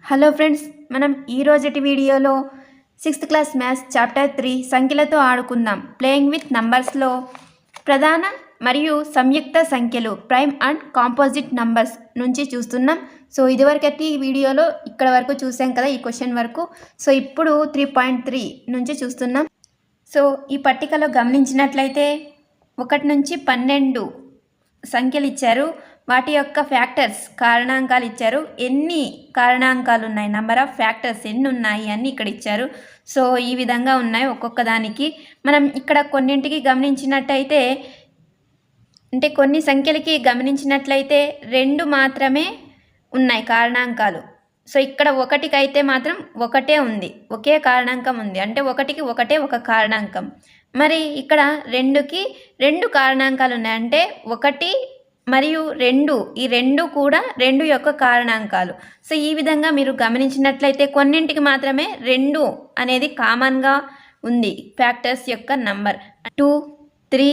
Hello friends, మనం ఈరోజటి వీడియోలో 6th class maths chapter 3 సంఖ్యలతో ఆడుకుందాం ప్లేయింగ్ విత్ నంబర్స్లో ప్రధాన మరియు సంయుక్త సంఖ్యలు ప్రైమ్ అండ్ కాంపోజిట్ నంబర్స్ నుంచి చూస్తున్నాం. సో ఇదివరకటి ఈ వీడియోలో ఇక్కడ వరకు చూసాం కదా, ఈ క్వశ్చన్ వరకు. సో ఇప్పుడు 3.3 నుంచి చూస్తున్నాం. సో ఈ పట్టికలో గమనించినట్లయితే 1 నుంచి 12 సంఖ్యలు ఇచ్చారు. వాటి యొక్క ఫ్యాక్టర్స్ కారణాంకాలు ఇచ్చారు. ఎన్ని కారణాంకాలు ఉన్నాయి, నెంబర్ ఆఫ్ ఫ్యాక్టర్స్ ఎన్ని ఉన్నాయి అని ఇక్కడ ఇచ్చారు. సో ఈ విధంగా ఉన్నాయి ఒక్కొక్క దానికి. మనం ఇక్కడ కొన్నింటికి గమనించినట్టయితే, అంటే కొన్ని సంఖ్యలకి గమనించినట్లయితే 2 మాత్రమే ఉన్నాయి కారణాంకాలు. సో ఇక్కడ 1కి అయితే మాత్రం ఒకటే ఉంది, ఒకే కారణాంకం ఉంది, అంటే 1కి ఒకటే ఒక కారణాంకం. మరి ఇక్కడ 2కి 2 కారణాంకాలు ఉన్నాయి, అంటే 1 మరియు 2, ఈ 2 కూడా 2 యొక్క కారణాంకాలు. సో ఈ విధంగా మీరు గమనించినట్లయితే కొన్నింటికి మాత్రమే 2 అనేది కామన్గా ఉంది ఫ్యాక్టర్స్ యొక్క నంబర్. 2, 3,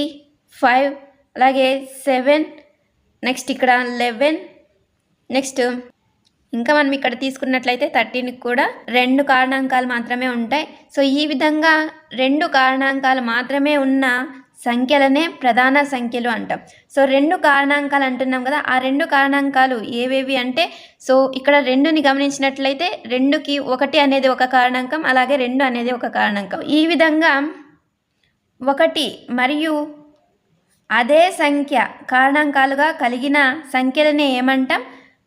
5, అలాగే 7, నెక్స్ట్ ఇక్కడ 11, నెక్స్ట్ ఇంకా మనం ఇక్కడ తీసుకున్నట్లయితే 13కి కూడా 2 కారణాంకాలు మాత్రమే ఉంటాయి. సో ఈ విధంగా 2 కారణాంకాలు మాత్రమే ఉన్న సంఖ్యలనే ప్రధాన సంఖ్యలు అంటాం. సో 2 కారణాంకాలు అంటున్నాం కదా, ఆ 2 కారణాంకాలు ఏవేవి అంటే, సో ఇక్కడ 2ని గమనించినట్లయితే 2కి 1 అనేది ఒక కారణాంకం, అలాగే 2 అనేది ఒక కారణాంకం. ఈ విధంగా 1 మరియు అదే సంఖ్య కారణాంకాలుగా కలిగిన సంఖ్యలనే ఏమంటాం,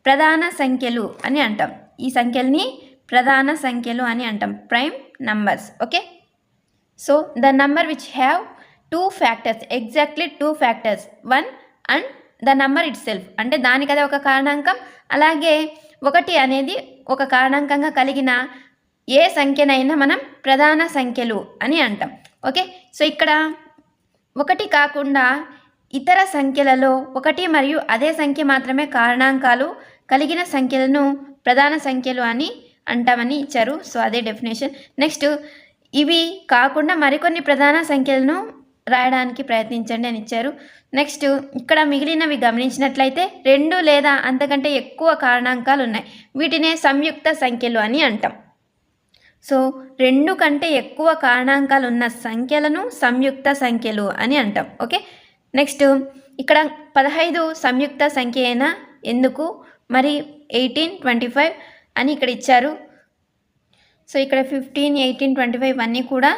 ప్రధాన సంఖ్యలు అని అంటాం. ఈ సంఖ్యల్ని ప్రధాన సంఖ్యలు అని అంటాం, prime numbers. Okay, so the number which have 2 factors, exactly 2 factors, 1 and the number it self, అంటే దానికదే ఒక కారణాంకం, అలాగే 1 అనేది ఒక కారణాంకంగా కలిగిన ఏ సంఖ్యనైనా మనం ప్రధాన సంఖ్యలు అని అంటాం. ఓకే, సో ఇక్కడ 1 కాకుండా ఇతర సంఖ్యలలో 1 మరియు అదే సంఖ్య మాత్రమే కారణాంకాలు కలిగిన సంఖ్యలను ప్రధాన సంఖ్యలు అని అంటామని ఇచ్చారు. సో అదే డెఫినేషన్. నెక్స్ట్, ఇవి కాకుండా మరికొన్ని ప్రధాన సంఖ్యలను రాయడానికి ప్రయత్నించండి అని ఇచ్చారు. నెక్స్ట్, ఇక్కడ మిగిలినవి గమనించినట్లయితే 2 లేదా అంతకంటే ఎక్కువ కారణాంకాలు ఉన్నాయి, వీటినే సంయుక్త సంఖ్యలు అని అంటాం. సో 2 కంటే ఎక్కువ కారణాంకాలు ఉన్న సంఖ్యలను సంయుక్త సంఖ్యలు అని అంటాం. ఓకే, నెక్స్ట్ ఇక్కడ 15 సంయుక్త సంఖ్య అయినా ఎందుకు, మరి 18, 25 అని ఇక్కడ ఇచ్చారు. సో ఇక్కడ 15, 18, 25 ఇవన్నీ కూడా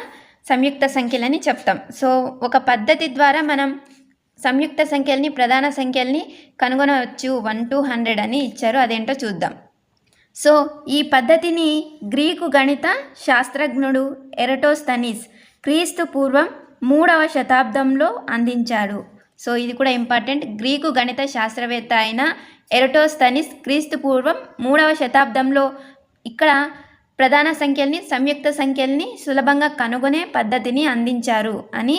సంయుక్త సంఖ్యలని చెప్తాం. సో ఒక పద్ధతి ద్వారా మనం సంయుక్త సంఖ్యల్ని ప్రధాన సంఖ్యల్ని కనుగొనవచ్చు. 1 to 100 అని ఇచ్చారు, అదేంటో చూద్దాం. సో ఈ పద్ధతిని గ్రీకు గణిత శాస్త్రజ్ఞుడు ఎరటోస్తనీస్ క్రీస్తు పూర్వం 3వ శతాబ్దంలో అందించాడు. సో ఇది కూడా ఇంపార్టెంట్. గ్రీకు గణిత శాస్త్రవేత్త అయిన ఎరటోస్తనీస్ క్రీస్తు పూర్వం 3వ శతాబ్దంలో ఇక్కడ ప్రధాన సంఖ్యల్ని సంయుక్త సంఖ్యల్ని సులభంగా కనుగొనే పద్ధతిని అందించారు అని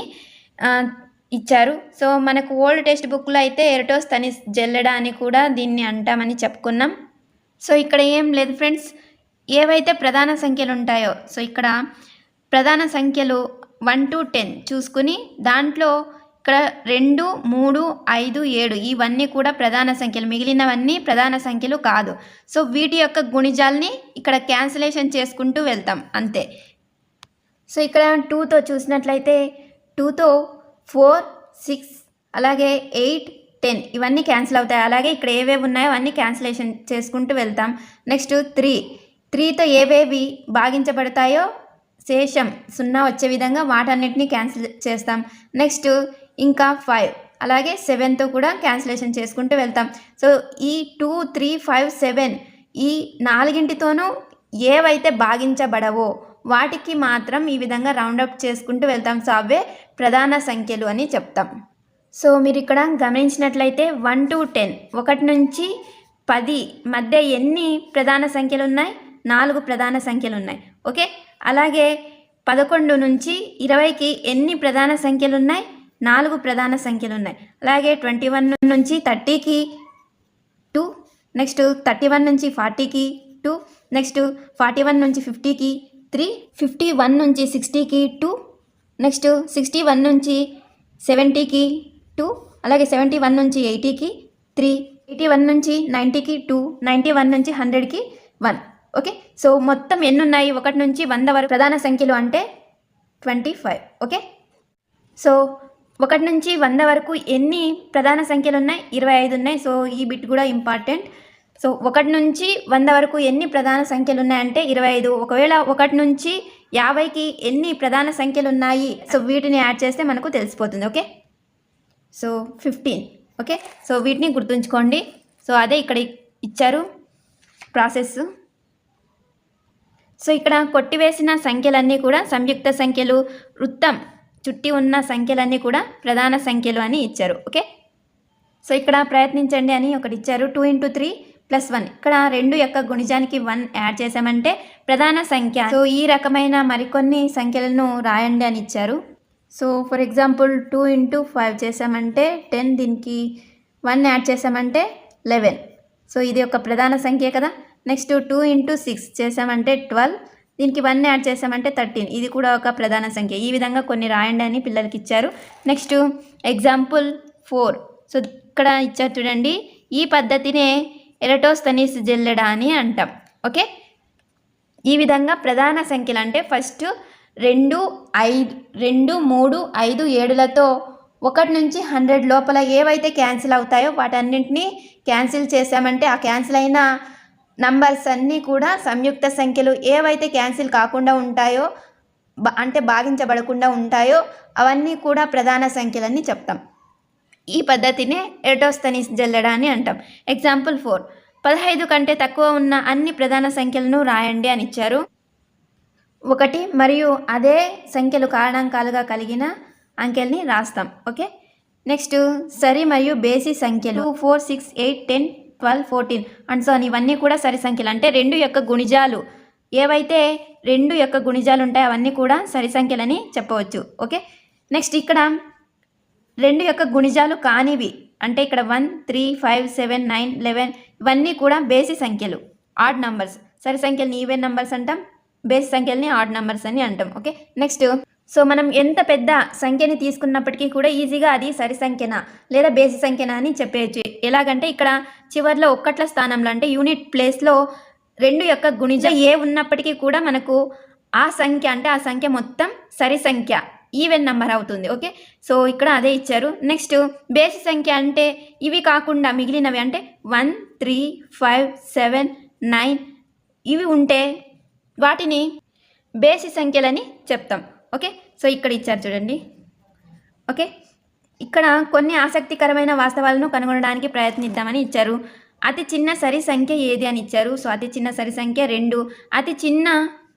ఇచ్చారు. సో మనకు ఓల్డ్ టెక్స్ట్ బుక్లో అయితే ఎరటోస్తనీస్ జల్లెడా అని కూడా దీన్ని అంటామని చెప్పుకున్నాం. సో ఇక్కడ ఏం లేదు ఫ్రెండ్స్, ఏవైతే ప్రధాన సంఖ్యలు ఉంటాయో, సో ఇక్కడ ప్రధాన సంఖ్యలు 1 to 10 చూసుకుని దాంట్లో ఇక్కడ 2, 3, 5, 7 ఇవన్నీ కూడా ప్రధాన సంఖ్యలు, మిగిలినవన్నీ ప్రధాన సంఖ్యలు కాదు. సో వీటి యొక్క గుణిజాల్ని ఇక్కడ క్యాన్సిలేషన్ చేసుకుంటూ వెళ్తాం అంతే. సో ఇక్కడ 2తో చూసినట్లయితే 2తో 4, 6, అలాగే 8, 10 ఇవన్నీ క్యాన్సిల్ అవుతాయి. అలాగే ఇక్కడ ఏవేవి ఉన్నాయో అవన్నీ క్యాన్సిలేషన్ చేసుకుంటూ వెళ్తాం. నెక్స్ట్ 3తో ఏవేవి భాగించబడతాయో శేషం 0 వచ్చే విధంగా వాటన్నిటిని క్యాన్సిల్ చేస్తాం. నెక్స్ట్ ఇంకా 5, అలాగే 7తో కూడా క్యాన్సిలేషన్ చేసుకుంటూ వెళ్తాం. సో ఈ 2, 3, 5, 7 ఈ 4ంటితోనూ ఏవైతే భాగించబడవో వాటికి మాత్రం ఈ విధంగా రౌండప్ చేసుకుంటూ వెళ్తాం. సో అవే ప్రధాన సంఖ్యలు అని చెప్తాం. సో మీరు ఇక్కడ గమనించినట్లయితే 1 to 10, 1 నుంచి 10 మధ్య ఎన్ని ప్రధాన సంఖ్యలు ఉన్నాయి, 4 ప్రధాన సంఖ్యలు ఉన్నాయి. ఓకే, అలాగే 11 నుంచి 20కి ఎన్ని ప్రధాన సంఖ్యలు ఉన్నాయి, 4 ప్రధాన సంఖ్యలు ఉన్నాయి. అలాగే 21 నుంచి 30కి 2, నెక్స్ట్ 31 నుంచి 40కి 2, నెక్స్ట్ 41 నుంచి 50కి 3, 51 నుంచి 60కి 2, నెక్స్ట్ 61 నుంచి 70కి 2, అలాగే 71 నుంచి 80కి 3, 81 నుంచి 90కి 2, 91 నుంచి 100కి 1. ఓకే. సో మొత్తం ఎన్ని ఉన్నాయి 1 నుంచి 100 వరకు ప్రధాన సంఖ్యలు అంటే 25. ఓకే. సో 1 నుంచి 100 వరకు ఎన్ని ప్రధాన సంఖ్యలు ఉన్నాయి? 25 ఉన్నాయి. సో ఈ బిట్ కూడా ఇంపార్టెంట్. సో 1 నుంచి 100 వరకు ఎన్ని ప్రధాన సంఖ్యలు ఉన్నాయంటే 25. ఒకవేళ 1 నుంచి 50కి ఎన్ని ప్రధాన సంఖ్యలు ఉన్నాయి? సో వీటిని యాడ్ చేస్తే మనకు తెలిసిపోతుంది. ఓకే. సో 15. ఓకే. సో వీటిని గుర్తుంచుకోండి. సో అదే ఇక్కడ ఇచ్చారు ప్రాసెస్. సో ఇక్కడ కొట్టివేసిన సంఖ్యలన్నీ కూడా సంయుక్త సంఖ్యలు, వృత్తం చుట్టి ఉన్న సంఖ్యలన్నీ కూడా ప్రధాన సంఖ్యలు అని ఇచ్చారు. ఓకే. సో ఇక్కడ ప్రయత్నించండి అని ఒకటి ఇచ్చారు. 2 × 3 + 1. ఇక్కడ 2 యొక్క గుణిజానికి 1 యాడ్ చేసామంటే ప్రధాన సంఖ్య. సో ఈ రకమైన మరికొన్ని సంఖ్యలను రాయండి అని ఇచ్చారు. సో ఫర్ ఎగ్జాంపుల్ 2 × 5 చేసామంటే 10, దీనికి 1 యాడ్ చేసామంటే 11. సో ఇది ఒక ప్రధాన సంఖ్య కదా. నెక్స్ట్ 2 × 6 చేసామంటే 12, దీనికి 1 యాడ్ చేసామంటే 13. ఇది కూడా ఒక ప్రధాన సంఖ్య. ఈ విధంగా కొన్ని రాయండి అని పిల్లలకి ఇచ్చారు. Next example 4. సో ఇక్కడ ఇచ్చారు చూడండి. ఈ పద్ధతినే ఎరటోస్తనీస్ జల్లెడ అని అంటాం. ఓకే. ఈ విధంగా ప్రధాన సంఖ్యలు అంటే ఫస్ట్ 2, 3, 5, 7లతో 1 నుంచి 100 లోపల ఏవైతే క్యాన్సిల్ అవుతాయో వాటన్నింటినీ క్యాన్సిల్ చేసామంటే ఆ క్యాన్సిల్ అయిన నంబర్స్ అన్నీ కూడా సంయుక్త సంఖ్యలు. ఏవైతే క్యాన్సిల్ కాకుండా ఉంటాయో అంటే భాగించబడకుండా ఉంటాయో అవన్నీ కూడా ప్రధాన సంఖ్యలని చెప్తాం. ఈ పద్ధతినే ఎరటోస్తనీస్ జల్లెడ అని అంటాం. ఎగ్జాంపుల్ 4. 15 కంటే తక్కువ ఉన్న అన్ని ప్రధాన సంఖ్యలను రాయండి అని ఇచ్చారు. 1 మరియు అదే సంఖ్యలు కారణాంకాలుగా కలిగిన అంకెల్ని రాస్తాం. ఓకే. నెక్స్ట్ సరి మరియు బేసి సంఖ్యలు 4, 6, 8, 10, 12, 14 అండ్ సో ఇవన్నీ కూడా సరి సంఖ్యలు. అంటే 2 యొక్క గుణిజాలు ఏవైతే 2 యొక్క గుణిజాలు ఉంటాయో అవన్నీ కూడా సరి సంఖ్యలని చెప్పవచ్చు. ఓకే. నెక్స్ట్ ఇక్కడ 2 యొక్క గుణిజాలు కానివి అంటే ఇక్కడ 1, 3, 5, 7, 9, 11 ఇవన్నీ కూడా బేసి సంఖ్యలు, ఆడ్ నంబర్స్. సరి సంఖ్యలని ఈవెన్ నంబర్స్ అంటాం, బేసి సంఖ్యల్ని ఆడ్ నంబర్స్ అని అంటాం. ఓకే. నెక్స్ట్ సో మనం ఎంత పెద్ద సంఖ్యని తీసుకున్నప్పటికీ కూడా ఈజీగా అది సరి సంఖ్యనా లేదా బేసి సంఖ్యనా అని చెప్పేయచ్చు. ఎలాగంటే ఇక్కడ చివర్లో ఒక్కట్ల స్థానంలో అంటే యూనిట్ ప్లేస్లో 2 యొక్క గుణిజం ఏ ఉన్నప్పటికీ కూడా మనకు ఆ సంఖ్య అంటే ఆ సంఖ్య మొత్తం సరి సంఖ్య, ఈవెన్ నెంబర్ అవుతుంది. ఓకే. సో ఇక్కడ అదే ఇచ్చారు. నెక్స్ట్ బేసి సంఖ్య అంటే ఇవి కాకుండా మిగిలినవి అంటే 1, 3, 5, 7, 9 ఇవి ఉంటే వాటిని బేసి సంఖ్యలని చెప్తాం. ఓకే. సో ఇక్కడ ఇచ్చారు చూడండి. ఓకే. ఇక్కడ కొన్ని ఆసక్తికరమైన వాస్తవాలను కనుగొనడానికి ప్రయత్నిద్దామని ఇచ్చారు. అతి చిన్న సరి సంఖ్య ఏది అని ఇచ్చారు. సో అతి చిన్న సరి సంఖ్య 2. అతి చిన్న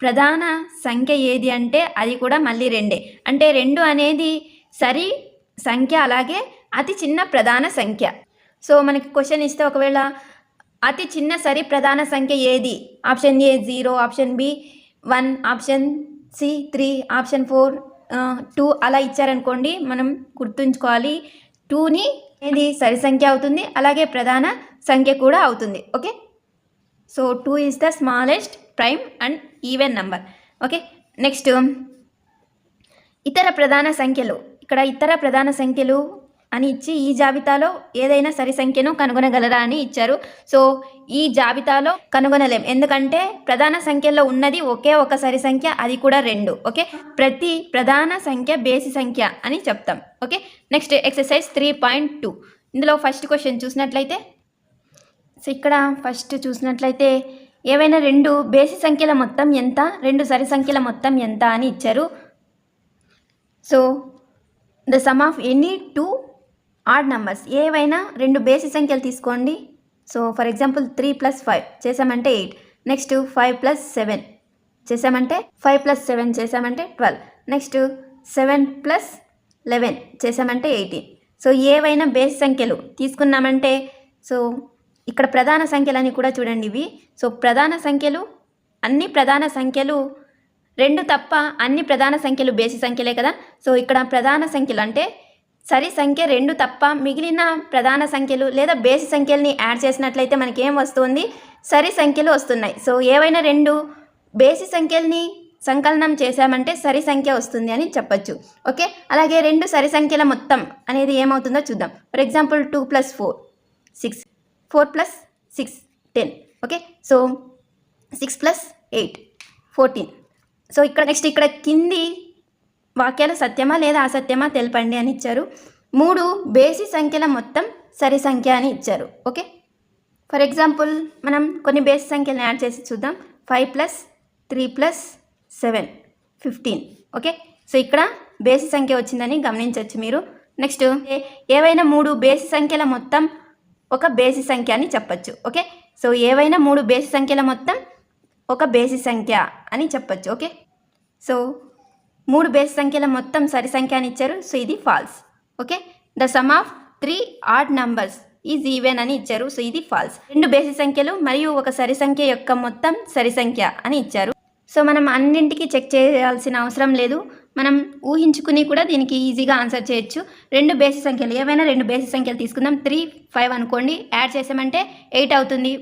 ప్రధాన సంఖ్య ఏది అంటే అది కూడా మళ్ళీ 2. అంటే 2 అనేది సరి సంఖ్య, అలాగే అతి చిన్న ప్రధాన సంఖ్య. సో మనకి క్వశ్చన్ ఇస్తే ఒకవేళ అతి చిన్న సరి ప్రధాన సంఖ్య ఏది? Option A 0, option B 1, option C 3, option 4, 2 అలా ఇచ్చారనుకోండి. మనం గుర్తుంచుకోవాలి 2ని ఇది సరి సంఖ్య అవుతుంది, అలాగే ప్రధాన సంఖ్య కూడా అవుతుంది. Okay. So 2 is the smallest prime and even number. Okay. Next ఇతర ప్రధాన సంఖ్యలు. ఇక్కడ ఇతర ప్రధాన సంఖ్యలు అని ఇచ్చి ఈ జాబితాలో ఏదైనా సరి సంఖ్యను కనుగొనగలరా అని ఇచ్చారు. సో ఈ జాబితాలో కనుగొనలేం, ఎందుకంటే ప్రధాన సంఖ్యలో ఉన్నది ఒకే ఒక సరి సంఖ్య, అది కూడా 2. ఓకే. ప్రతి ప్రధాన సంఖ్య బేసి సంఖ్య అని చెప్తాం. ఓకే. Next exercise 3.2. ఇందులో ఫస్ట్ క్వశ్చన్ చూసినట్లయితే, సో ఇక్కడ ఫస్ట్ చూసినట్లయితే ఏవైనా 2 బేసి సంఖ్యల మొత్తం ఎంత, 2 సరి సంఖ్యల మొత్తం ఎంత అని ఇచ్చారు. So the sum of any 2 add numbers. ఏవైనా 2 బేసి సంఖ్యలు తీసుకోండి. సో ఫర్ ఎగ్జాంపుల్ 3 + 5 చేసామంటే 8. నెక్స్ట్ 5 + 7 చేసామంటే 5 + 7 చేసామంటే 12. నెక్స్ట్ 7 + 11 చేసామంటే 18. సో ఏవైనా బేసి సంఖ్యలు తీసుకున్నామంటే, సో ఇక్కడ ప్రధాన సంఖ్యలని కూడా చూడండి ఇవి. సో ప్రధాన సంఖ్యలు, అన్ని ప్రధాన సంఖ్యలు 2 తప్ప అన్ని ప్రధాన సంఖ్యలు బేసి సంఖ్యలే కదా. సో ఇక్కడ ప్రధాన సంఖ్యలు అంటే సరి సంఖ్య 2 తప్ప మిగిలిన ప్రధాన సంఖ్యలు లేదా బేసి సంఖ్యల్ని యాడ్ చేసినట్లయితే మనకి ఏం వస్తుంది? సరి సంఖ్యలు వస్తున్నాయి. సో ఏవైనా 2 బేసి సంఖ్యల్ని సంకలనం చేసామంటే సరి సంఖ్య వస్తుంది అని చెప్పచ్చు. ఓకే. అలాగే 2 సరి సంఖ్యల మొత్తం అనేది ఏమవుతుందో చూద్దాం. For example 2 + 4 6, 4 + 6 10. Okay. So 6 + 8 14. So ఇక్కడ కింది వాక్యాలు సత్యమా లేదా అసత్యమా తెలపండి అని ఇచ్చారు. 3 బేసి సంఖ్యల మొత్తం సరి సంఖ్య అని ఇచ్చారు. ఓకే, ఫర్ ఎగ్జాంపుల్ మనం కొన్ని బేసి సంఖ్యలను యాడ్ చేసి చూద్దాం. 5 + 3 + 7 15. ఓకే, సో ఇక్కడ బేసి సంఖ్య వచ్చిందని గమనించవచ్చు మీరు. నెక్స్ట్ ఏవైనా 3 బేసి సంఖ్యల మొత్తం ఒక బేసి సంఖ్య అని చెప్పచ్చు. ఓకే, సో ఏవైనా 3 బేసి సంఖ్యల మొత్తం ఒక బేసి సంఖ్య అని చెప్పచ్చు. ఓకే, సో 3 బేసి సంఖ్యల మొత్తం సరి సంఖ్య అని ఇచ్చారు. సో ఇది false. Okay, the sum of 3 odd numbers is even అని ఇచ్చారు. సో ఇది ఫాల్స్. 2 బేసి సంఖ్యలు మరియు ఒక సరి సంఖ్య యొక్క మొత్తం సరి సంఖ్య అని ఇచ్చారు. సో మనం అన్నింటికి చెక్ చేయాల్సిన అవసరం లేదు, మనం ఊహించుకుని కూడా దీనికి ఈజీగా ఆన్సర్ చేయొచ్చు. 2 బేసి సంఖ్యలు, ఏవైనా 2 బేసి సంఖ్యలు తీసుకుందాం. 3 5 అనుకోండి, యాడ్ చేసామంటే 8 అవుతుంది.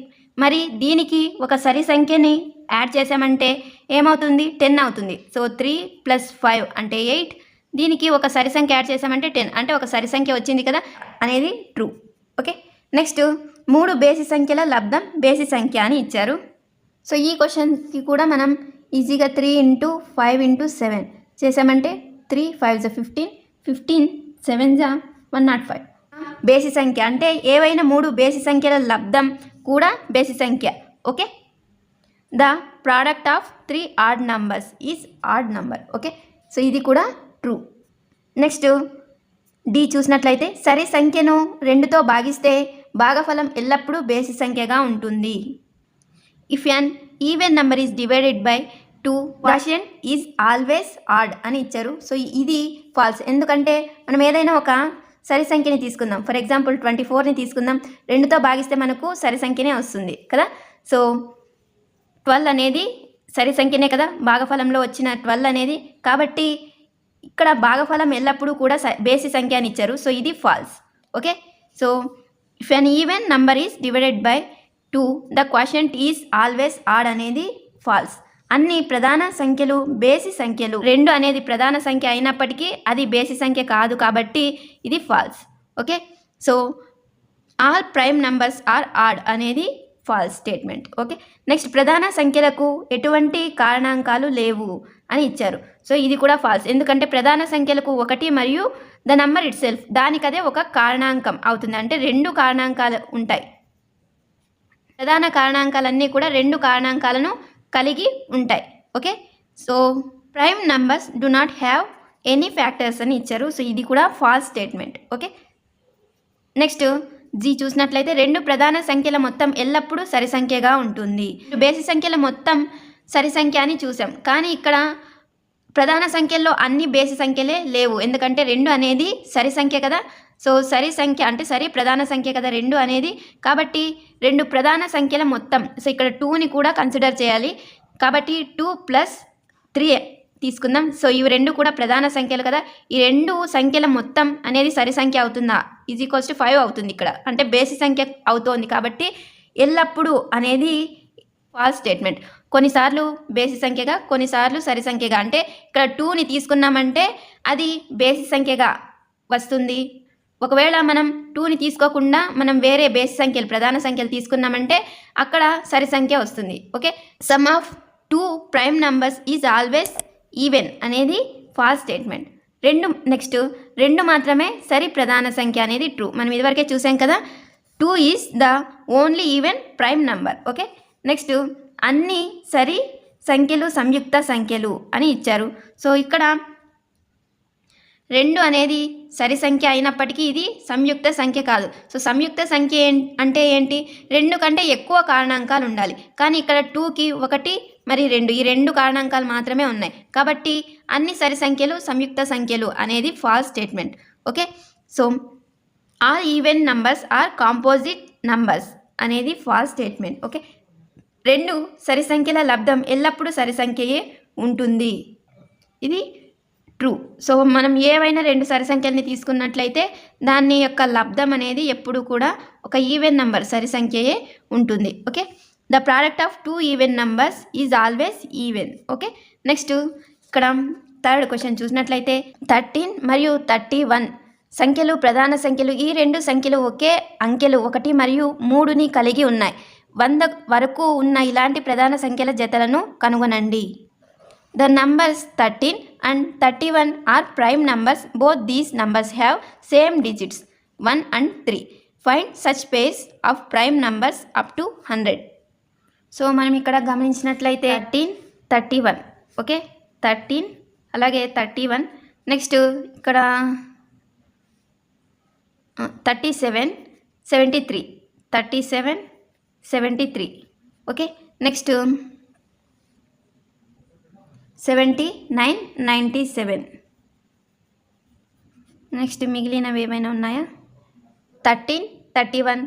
మరి దీనికి ఒక సరి సంఖ్యని యాడ్ చేసామంటే ఏమవుతుంది? 10 అవుతుంది. సో 3 + 5 అంటే 8. దీనికి ఒక సరి సంఖ్య యాడ్ చేసామంటే 10, అంటే ఒక సరి సంఖ్య వచ్చింది కదా అనేది ట్రూ. ఓకే, నెక్స్ట్ 3 బేసి సంఖ్యల లబ్ధం బేసి సంఖ్య అని ఇచ్చారు. సో ఈ క్వశ్చన్కి కూడా మనం ఈజీగా 3 × 5 × 7 చేసామంటే 3 5 15, 15 7 105. బేసి సంఖ్య అంటే ఏవైనా 3 బేసి సంఖ్యల లబ్ధం కూడా బేసి సంఖ్య. Okay, the product of 3 odd numbers is odd number. Okay, so ఇది కూడా ట్రూ. నెక్స్ట్ డి చూసినట్లయితే సరి సంఖ్యను 2తో భాగిస్తే భాగఫలం ఎల్లప్పుడూ బేసి సంఖ్యగా ఉంటుంది. If N even number is divided by 2 quotient is always odd అని ఇచ్చారు. సో ఇది ఫాల్స్. ఎందుకంటే మనం ఏదైనా ఒక సరి సంఖ్యని తీసుకుందాం. ఫర్ ఎగ్జాంపుల్ 24ని తీసుకుందాం. 2తో భాగిస్తే మనకు సరి సంఖ్యనే వస్తుంది కదా. సో 12 అనేది సరి సంఖ్యనే కదా, భాగఫలంలో వచ్చిన 12 అనేది. కాబట్టి ఇక్కడ భాగఫలం ఎల్లప్పుడూ కూడా బేసి సంఖ్య అని ఇచ్చారు. సో ఇది false. Okay, so if N even number is divided by 2 the quotient is always odd అనేది ఫాల్స్. అన్ని ప్రధాన సంఖ్యలు బేసి సంఖ్యలు. 2 అనేది ప్రధాన సంఖ్య అయినప్పటికీ అది బేసి సంఖ్య కాదు, కాబట్టి ఇది false. Okay, so all prime numbers are odd అనేది ఫాల్స్ స్టేట్మెంట్. ఓకే, నెక్స్ట్ ప్రధాన సంఖ్యలకు ఎటువంటి కారణాంకాలు లేవు అని ఇచ్చారు. సో ఇది కూడా ఫాల్స్. ఎందుకంటే ప్రధాన సంఖ్యలకు 1 మరియు ద నంబర్ ఇట్ సెల్ఫ్ దానికదే ఒక కారణాంకం అవుతుంది. అంటే 2 కారణాంకాలు ఉంటాయి. ప్రధాన కారణాంకాలన్నీ కూడా 2 కారణాంకాలను కలిగి ఉంటాయి. Okay, so prime numbers do not have any factors అని ఇచ్చారు. సో ఇది కూడా false statement. Okay, next G చూసినట్లయితే 2 ప్రధాన సంఖ్యల మొత్తం ఎల్లప్పుడూ సరి సంఖ్యగా ఉంటుంది. బేసి సంఖ్యల మొత్తం సరి సంఖ్య అని చూసాం, కానీ ఇక్కడ ప్రధాన సంఖ్యల్లో అన్ని బేసి సంఖ్యలే లేవు. ఎందుకంటే 2 అనేది సరి సంఖ్య కదా. సో సరి సంఖ్య అంటే సరి ప్రధాన సంఖ్య కదా 2 అనేది. కాబట్టి 2 ప్రధాన సంఖ్యల మొత్తం, సో ఇక్కడ 2ని కూడా కన్సిడర్ చేయాలి. కాబట్టి 2 + 3 తీసుకుందాం. సో ఇవి 2 కూడా ప్రధాన సంఖ్యలు కదా. ఈ 2 సంఖ్యల మొత్తం అనేది సరి సంఖ్య అవుతుందా? = 5 అవుతుంది ఇక్కడ, అంటే బేసి సంఖ్య అవుతోంది. కాబట్టి ఎల్లప్పుడూ అనేది ఫాల్స్ స్టేట్మెంట్. కొన్నిసార్లు బేసి సంఖ్యగా, కొన్నిసార్లు సరి సంఖ్యగా. అంటే ఇక్కడ 2ని తీసుకున్నామంటే అది బేసి సంఖ్యగా వస్తుంది. ఒకవేళ మనం 2ని తీసుకోకుండా మనం వేరే బేసి సంఖ్యలు ప్రధాన సంఖ్యలు తీసుకున్నామంటే అక్కడ సరి సంఖ్య వస్తుంది. Okay, some of 2 prime numbers is always even అనేది ఫాల్స్ స్టేట్మెంట్. నెక్స్ట్ 2 మాత్రమే సరి ప్రధాన సంఖ్య అనేది ట్రూ. మనం ఇదివరకే చూసాం కదా, 2 is the only even prime number. Okay, next అన్ని సరి సంఖ్యలు సంయుక్త సంఖ్యలు అని ఇచ్చారు. సో ఇక్కడ 2 అనేది సరి సంఖ్య అయినప్పటికీ ఇది సంయుక్త సంఖ్య కాదు. సో సంయుక్త సంఖ్య అంటే ఏంటి? 2 కంటే ఎక్కువ కారణాంకాలు ఉండాలి. కానీ ఇక్కడ 2కి 1 మరి 2 ఈ 2 కారణాంకాలు మాత్రమే ఉన్నాయి. కాబట్టి అన్ని సరి సంఖ్యలు సంయుక్త సంఖ్యలు అనేది false statement. Okay, so all even numbers are composite numbers అనేది ఫాల్స్ స్టేట్మెంట్. ఓకే, 2 సరి సంఖ్యల లబ్ధం ఎల్లప్పుడూ సరి సంఖ్యయే ఉంటుంది. ఇది ట్రూ. సో మనం ఏవైనా 2 సరి సంఖ్యల్ని తీసుకున్నట్లయితే దాని యొక్క లబ్ధం అనేది ఎప్పుడు కూడా ఒక ఈవెన్ నంబర్ సరి సంఖ్యయే ఉంటుంది. Okay, the product of 2 even numbers is always even. Okay, next ఇక్కడ థర్డ్ క్వశ్చన్ చూసినట్లయితే 13 మరియు 31 సంఖ్యలు ప్రధాన సంఖ్యలు. ఈ 2 సంఖ్యలు ఒకే అంకెలు 1 మరియు 3ని కలిగి ఉన్నాయి. 100 వరకు ఉన్న ఇలాంటి ప్రధాన సంఖ్యల జతలను కనుగొనండి. The numbers 13 and 31 are prime numbers. Both these numbers have same digits 1 and 3. Find such pairs of prime numbers up to 100. So మనం ఇక్కడ గమనించినట్లయితే 13, 31, ఓకే, 13 అలాగే 31, నెక్స్ట్ ఇక్కడ 37, 73, 37, 73, ఓకే, నెక్స్ట్ 79, 97, నెక్స్ట్ మిగిలినవి ఏమైనా ఉన్నాయా? 13, 31,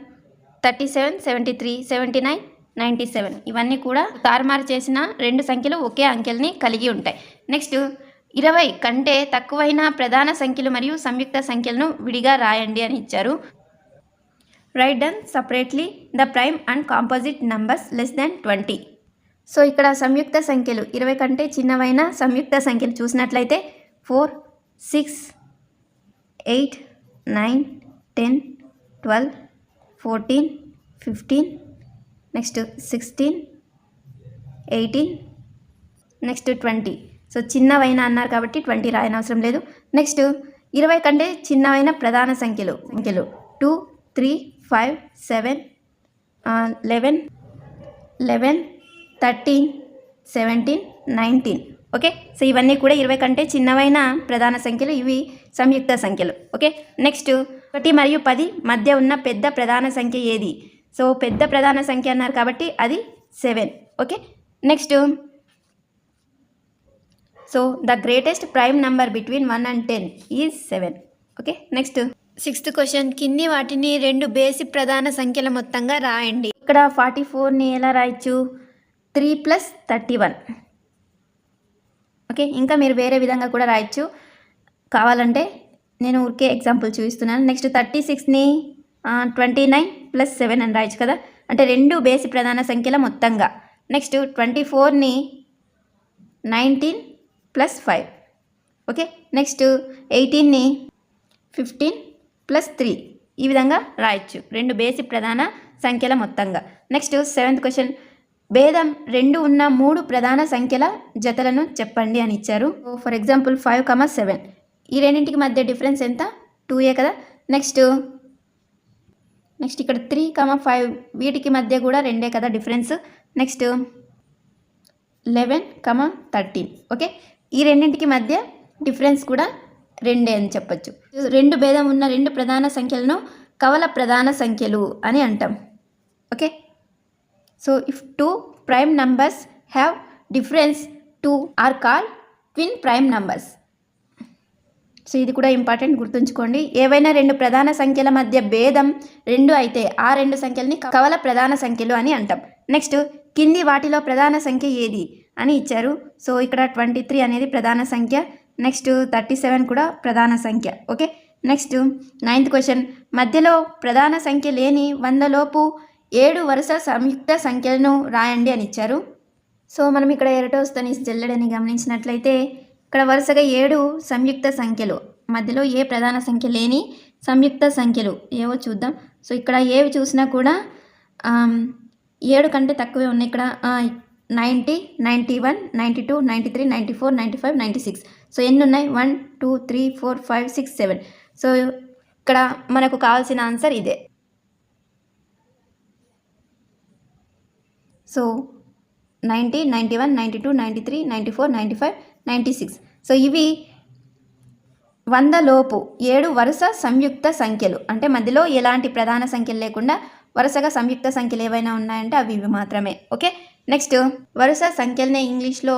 37, 73, 79, 97 ఇవన్నీ కూడా తారుమారు చేసిన రెండు సంఖ్యలు ఒకే అంకెల్ని కలిగి ఉంటాయి. నెక్స్ట్ 20 కంటే తక్కువైన ప్రధాన సంఖ్యలు మరియు సంయుక్త సంఖ్యలను విడిగా రాయండి అని ఇచ్చారు. Right down separately the prime and composite numbers less than 20. So ఇక్కడ సంయుక్త సంఖ్యలు 20 కంటే చిన్నవైన సంయుక్త సంఖ్యలు చూసినట్లయితే 4, 6, 8, 9, 10, 12, 14, 15, నెక్స్ట్ 16, 18, నెక్స్ట్ 20. సో చిన్నవైన అన్నారు కాబట్టి 20 రాయనవసరం లేదు. నెక్స్ట్ 20 కంటే చిన్నవైన ప్రధాన సంఖ్యలు 2, 3, 5, 7, 11, 13, 17, 19, ఓకే. సో ఇవన్నీ కూడా 20 కంటే చిన్నవైన ప్రధాన సంఖ్యలు, ఇవి సంయుక్త సంఖ్యలు, ఓకే. నెక్స్ట్ 1 మరియు 10 మధ్య ఉన్న పెద్ద ప్రధాన సంఖ్య ఏది? సో పెద్ద ప్రధాన సంఖ్య అన్నారు కాబట్టి అది 7, okay. Next so the greatest prime number between 1 and 10 is 7, okay. Next 6th question, కింది వాటిని రెండు బేసి ప్రధాన సంఖ్యల మొత్తంగా రాయండి. ఇక్కడ 44ని ఎలా రాయొచ్చు? 3 + 31, ఓకే. ఇంకా మీరు వేరే విధంగా కూడా రాయొచ్చు, కావాలంటే నేను ఊరికే ఎగ్జాంపుల్ చూపిస్తున్నాను. నెక్స్ట్ 36ని 29 + 7 అని రాయొచ్చు కదా, అంటే రెండు బేసి ప్రధాన సంఖ్యల మొత్తంగా. నెక్స్ట్ 24ని 19 + 5, ఓకే. నెక్స్ట్ 18ని 15 + 3 ఈ విధంగా రాయొచ్చు, రెండు బేసి ప్రధాన సంఖ్యల మొత్తంగా. నెక్స్ట్ 7th క్వశ్చన్, భేదం 2 ఉన్న 3 ప్రధాన సంఖ్యల జతలను చెప్పండి అని ఇచ్చారు. ఫర్ ఎగ్జాంపుల్ 5, 7 ఈ రెండింటికి మధ్య డిఫరెన్స్ ఎంత? 2a కదా. నెక్స్ట్ ఇక్కడ 3, 5 వీటికి మధ్య కూడా 2 కదా డిఫరెన్స్. Next 11, 13, okay. ఈ రెండింటికి మధ్య డిఫరెన్స్ కూడా 2 అని చెప్పచ్చు. రెండు భేదం ఉన్న రెండు ప్రధాన సంఖ్యలను కవల ప్రధాన సంఖ్యలు అని అంటాం, okay. So if 2 prime numbers have difference 2 are called twin prime numbers. So ఇది కూడా ఇంపార్టెంట్, గుర్తుంచుకోండి. ఏవైనా రెండు ప్రధాన సంఖ్యల మధ్య భేదం 2 అయితే ఆ రెండు సంఖ్యల్ని కవల ప్రధాన సంఖ్యలు అని అంటాం. నెక్స్ట్ కింది వాటిలో ప్రధాన సంఖ్య ఏది అని ఇచ్చారు. సో ఇక్కడ 23 అనేది ప్రధాన సంఖ్య. నెక్స్ట్ 37 కూడా ప్రధాన సంఖ్య, ఓకే. నెక్స్ట్ 9th క్వశ్చన్, మధ్యలో ప్రధాన సంఖ్య లేని 100 లోపు 7 వరుస సంయుక్త సంఖ్యలను రాయండి అని ఇచ్చారు. సో మనం ఇక్కడ ఎరటోస్తనీస్ జల్లెడని గమనించినట్లయితే ఇక్కడ వరుసగా 7 సంయుక్త సంఖ్యలు, మధ్యలో ఏ ప్రధాన సంఖ్య లేని సంయుక్త సంఖ్యలు ఏవో చూద్దాం. సో ఇక్కడ ఏవి చూసినా కూడా 7 కంటే తక్కువే ఉన్నాయి. ఇక్కడ 90, 91, 92, 93, 94, 95, 96. సో ఎన్ని ఉన్నాయి? 1, 2, 3, 4, 5, 6, 7. సో ఇక్కడ మనకు కావాల్సిన ఆన్సర్ ఇదే. సో 90, 91, 92, 93, 94, 95, 96. సో ఇవి 100 లోపు 7 వరుస సంయుక్త సంఖ్యలు, అంటే మధ్యలో ఎలాంటి ప్రధాన సంఖ్యలు లేకుండా వరుసగా సంయుక్త సంఖ్యలు ఏవైనా ఉన్నాయంటే అవి ఇవి మాత్రమే, ఓకే. నెక్స్ట్ వరుస సంఖ్యలనే ఇంగ్లీష్లో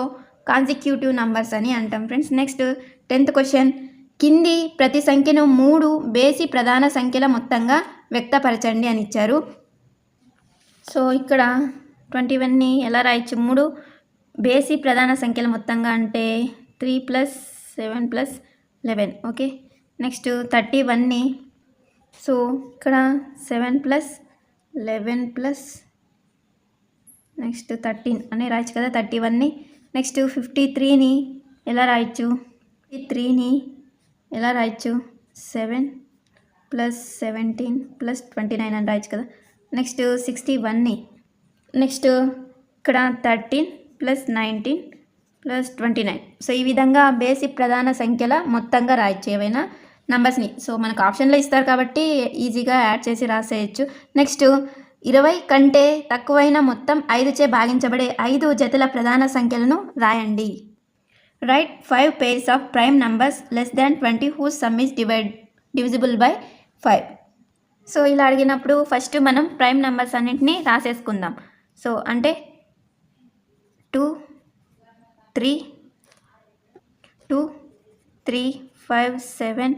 కాన్సిక్యూటివ్ నంబర్స్ అని అంటాం ఫ్రెండ్స్. నెక్స్ట్ 10th క్వశ్చన్, కింది ప్రతి సంఖ్యను 3 బేసి ప్రధాన సంఖ్యల మొత్తంగా వ్యక్తపరచండి అని ఇచ్చారు. సో ఇక్కడ 21ని ఎలా రాయొచ్చు? 3 బేసి ప్రధాన సంఖ్యల మొత్తంగా అంటే 3 + 7 + 11, ఓకే. నెక్స్ట్ 31ని సో ఇక్కడ 7 + 11 + నెక్స్ట్ 13 అని రాయొచ్చు కదా 31ని. నెక్స్ట్ 53ని ఎలా రాయొచ్చు? 53ని ఎలా రాయొచ్చు? 7 + 17 + 29 అని రాయొచ్చు కదా. నెక్స్ట్ 61ని నెక్స్ట్ ఇక్కడ 13 ప్లస్ 19 ప్లస్ 29. సో ఈ విధంగా బేసిక్ ప్రధాన సంఖ్యల మొత్తంగా రాయొచ్చు ఏవైనా నంబర్స్ని. సో మనకు ఆప్షన్లో ఇస్తారు కాబట్టి ఈజీగా యాడ్ చేసి రాసేయచ్చు. నెక్స్ట్ 20 కంటే తక్కువైన మొత్తం 5చే భాగించబడే 5 జతల ప్రధాన సంఖ్యలను రాయండి. Right 5 pairs of prime numbers less than 20 whose sum is divisible by 5. So ఇలా అడిగినప్పుడు ఫస్ట్ మనం ప్రైమ్ నెంబర్స్ అన్నింటినీ రాసేసుకుందాం. సో అంటే 2 3 2 3 5 7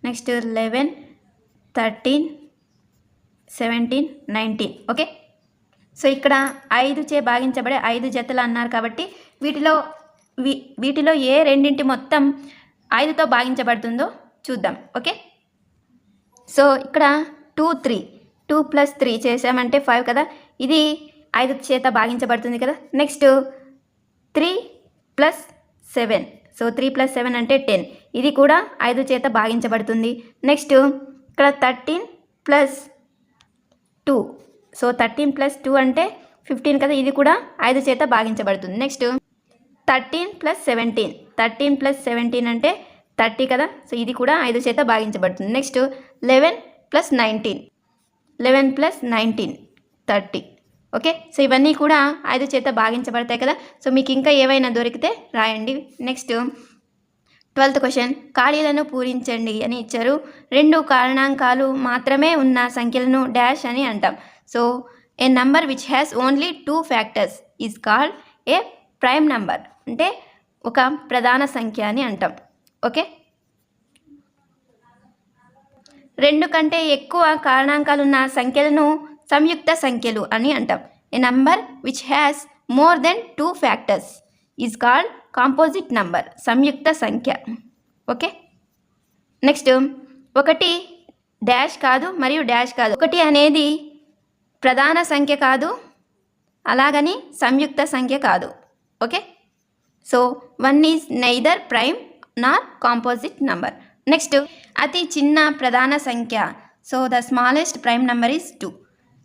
నెక్స్ట్ 11 13 17 19. ఓకే, సో ఇక్కడ 5చే భాగించబడే 5 జతలు అన్నారు కాబట్టి వీటిలో ఏ రెండింటి మొత్తం 5తో భాగించబడుతుందో చూద్దాం. ఓకే, సో ఇక్కడ 2 3 2 ప్లస్ 3 చేసామంటే 5 కదా, ఇది 5 చేత భాగించబడుతుంది కదా. నెక్స్ట్ 3 ప్లస్ 7, సో 3 ప్లస్ 7 అంటే 10, ఇది కూడా 5 చేత భాగించబడుతుంది. నెక్స్ట్ ఇక్కడ 13 ప్లస్ 2, సో 13 ప్లస్ 2 అంటే 15 కదా, ఇది కూడా 5 చేత భాగించబడుతుంది. నెక్స్ట్ 13 ప్లస్ 17, 13 ప్లస్ 17 అంటే 30 కదా, సో ఇది కూడా 5 చేత భాగించబడుతుంది. Next 11 plus 19, 11 plus 19 30. Okay, so ఇవన్నీ కూడా 5 చేత భాగించబడతాయి కదా. సో మీకు ఇంకా ఏవైనా దొరికితే రాయండి. నెక్స్ట్ 12th క్వశ్చన్, ఖాళీలను పూరించండి అని ఇచ్చారు. 2 కారణాంకాలు మాత్రమే ఉన్న సంఖ్యలను డాష్ అని అంటాం. So A number which has only 2 factors is called a prime number, అంటే ఒక ప్రధాన సంఖ్య అని అంటాం. ఓకే, 2 కంటే ఎక్కువ కారణాంకాలు ఉన్న సంఖ్యలను సంయుక్త సంఖ్యలు అని అంటాం. A number which has more than 2 factors is called composite number, సంయుక్త సంఖ్య. ఓకే, నెక్స్ట్ 1 డాష్ కాదు మరియు డాష్ కాదు. 1 అనేది ప్రధాన సంఖ్య కాదు, అలాగని సంయుక్త సంఖ్య కాదు. Okay, so 1 is neither prime Nar composite number. Next అతి చిన్న ప్రధాన సంఖ్య, so the smallest prime number is 2.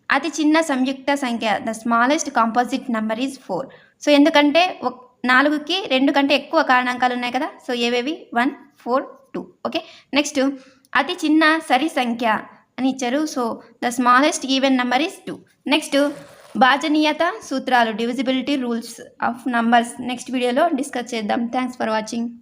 అతి చిన్న సంయుక్త సంఖ్య, the smallest composite number is 4. So ఎందుకంటే 4కి 2 కంటే ఎక్కువ కారణాంకాలు ఉన్నాయి కదా, సో ఏవేవి 1 4 2. ఓకే, నెక్స్ట్ అతి చిన్న సరి సంఖ్య అని ఇచ్చారు. So the smallest even number is 2. Next భాజనీయత సూత్రాలు, divisibility rules of numbers next వీడియోలో డిస్కస్ చేద్దాం. Thanks for watching.